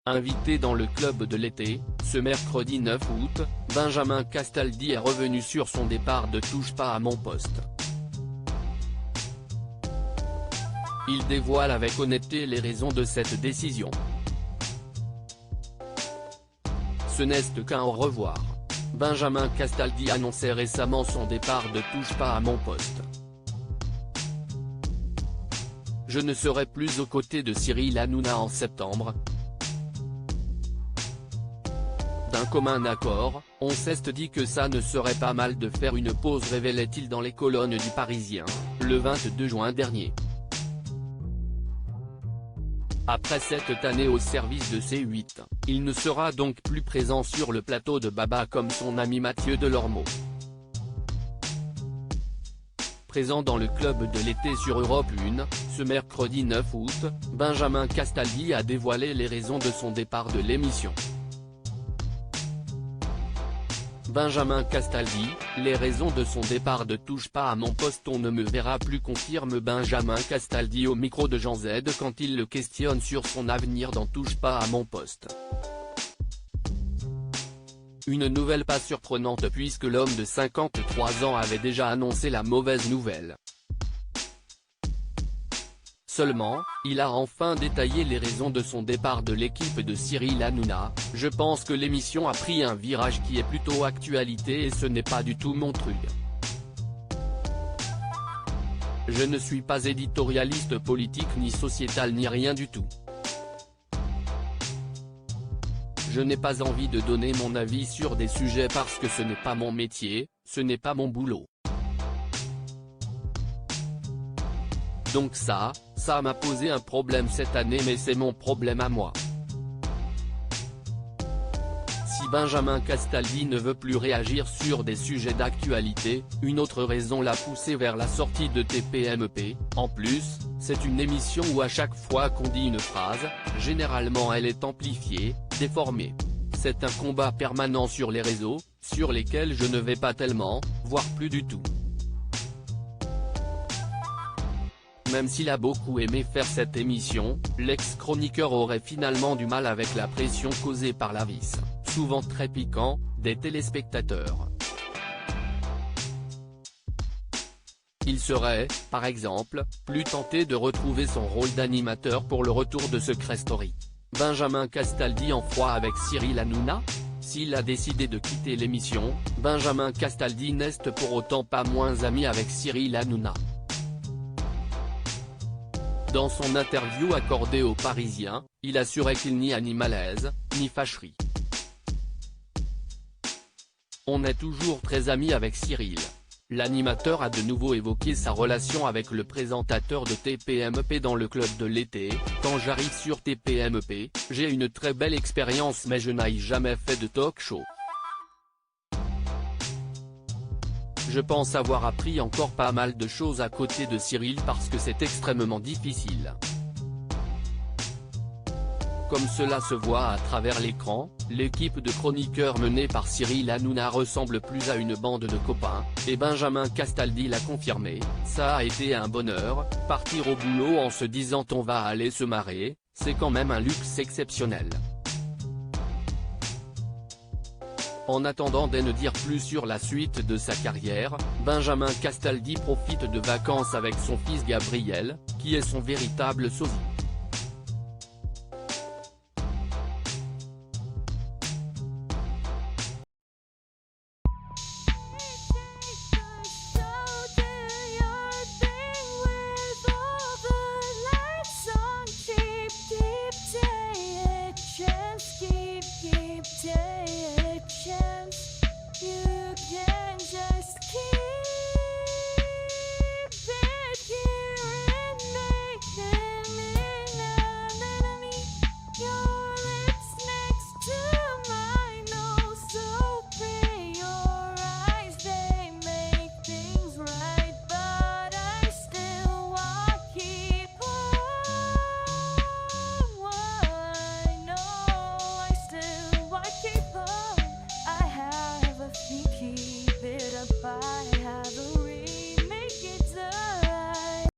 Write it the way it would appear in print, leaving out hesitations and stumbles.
Invité dans le club de l'été, ce mercredi 9 août, Benjamin Castaldi est revenu sur son départ de Touche pas à mon poste. Il dévoile avec honnêteté les raisons de cette décision. Ce n'est qu'un au revoir. Benjamin Castaldi annonçait récemment son départ de Touche pas à mon poste. Je ne serai plus aux côtés de Cyril Hanouna en septembre. D'un commun accord, on s'est dit que ça ne serait pas mal de faire une pause, révélait-il dans les colonnes du Parisien, le 22 juin dernier. Après cette année au service de C8, il ne sera donc plus présent sur le plateau de Baba comme son ami Mathieu Delormeau. Présent dans le club de l'été sur Europe 1, ce mercredi 9 août, Benjamin Castaldi a dévoilé les raisons de son départ de l'émission. Benjamin Castaldi, les raisons de son départ de Touche pas à mon poste. On ne me verra plus, confirme Benjamin Castaldi au micro de Jean Z quand il le questionne sur son avenir dans Touche pas à mon poste. Une nouvelle pas surprenante puisque l'homme de 53 ans avait déjà annoncé la mauvaise nouvelle. Seulement, il a enfin détaillé les raisons de son départ de l'équipe de Cyril Hanouna. Je pense que l'émission a pris un virage qui est plutôt actualité et ce n'est pas du tout mon truc. Je ne suis pas éditorialiste politique ni sociétal ni rien du tout. Je n'ai pas envie de donner mon avis sur des sujets parce que ce n'est pas mon métier, ce n'est pas mon boulot. Donc ça m'a posé un problème cette année, mais c'est mon problème à moi. Si Benjamin Castaldi ne veut plus réagir sur des sujets d'actualité, une autre raison l'a poussé vers la sortie de TPMP. En plus, c'est une émission où à chaque fois qu'on dit une phrase, généralement elle est amplifiée, déformée. C'est un combat permanent sur les réseaux, sur lesquels je ne vais pas tellement, voire plus du tout. Même s'il a beaucoup aimé faire cette émission, l'ex-chroniqueur aurait finalement du mal avec la pression causée par l'avis, souvent très piquant, des téléspectateurs. Il serait, par exemple, plus tenté de retrouver son rôle d'animateur pour le retour de Secret Story. Benjamin Castaldi en froid avec Cyril Hanouna? S'il a décidé de quitter l'émission, Benjamin Castaldi n'est pour autant pas moins ami avec Cyril Hanouna. Dans son interview accordée aux Parisiens, il assurait qu'il n'y a ni malaise, ni fâcherie. On est toujours très amis avec Cyril. L'animateur a de nouveau évoqué sa relation avec le présentateur de TPMP dans le club de l'été. Quand j'arrive sur TPMP, j'ai une très belle expérience mais je n'ai jamais fait de talk show. Je pense avoir appris encore pas mal de choses à côté de Cyril parce que c'est extrêmement difficile. Comme cela se voit à travers l'écran, l'équipe de chroniqueurs menée par Cyril Hanouna ressemble plus à une bande de copains, et Benjamin Castaldi l'a confirmé. Ça a été un bonheur, partir au boulot en se disant on va aller se marrer, c'est quand même un luxe exceptionnel. En attendant de ne dire plus sur la suite de sa carrière, Benjamin Castaldi profite de vacances avec son fils Gabriel, qui est son véritable sosie.